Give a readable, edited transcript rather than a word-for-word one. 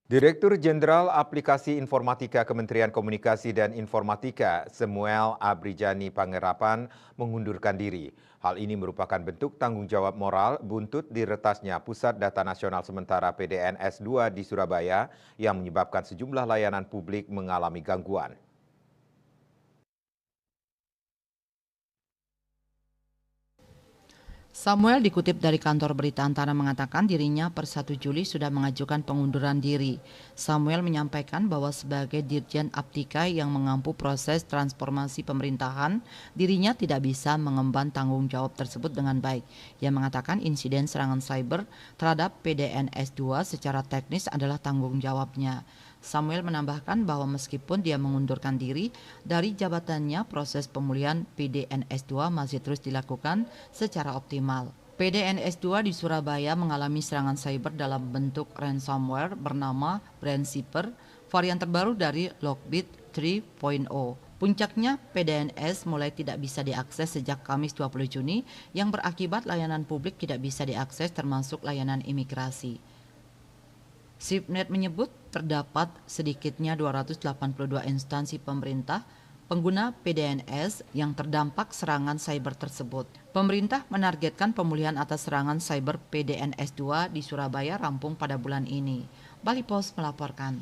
Direktur Jenderal Aplikasi Informatika Kementerian Komunikasi dan Informatika, Samuel Abrijani Pangerapan, mengundurkan diri. Hal ini merupakan bentuk tanggung jawab moral buntut diretasnya Pusat Data Nasional Sementara PDNS 2 di Surabaya yang menyebabkan sejumlah layanan publik mengalami gangguan. Samuel dikutip dari kantor berita Antara mengatakan dirinya per 1 Juli sudah mengajukan pengunduran diri. Samuel menyampaikan bahwa sebagai Dirjen Aptika yang mengampu proses transformasi pemerintahan, dirinya tidak bisa mengemban tanggung jawab tersebut dengan baik. Ia mengatakan insiden serangan cyber terhadap PDNS 2 secara teknis adalah tanggung jawabnya. Samuel menambahkan bahwa meskipun dia mengundurkan diri dari jabatannya, proses pemulihan PDNS 2 masih terus dilakukan secara optimal. PDNS 2 di Surabaya mengalami serangan cyber dalam bentuk ransomware bernama Brandshipper, varian terbaru dari Lockbit 3.0. Puncaknya, PDNS mulai tidak bisa diakses sejak Kamis 20 Juni yang berakibat layanan publik tidak bisa diakses termasuk layanan imigrasi. SIPNet menyebut terdapat sedikitnya 282 instansi pemerintah pengguna PDNS yang terdampak serangan cyber tersebut. Pemerintah menargetkan pemulihan atas serangan cyber PDNS 2 di Surabaya rampung pada bulan ini. Bali Post melaporkan.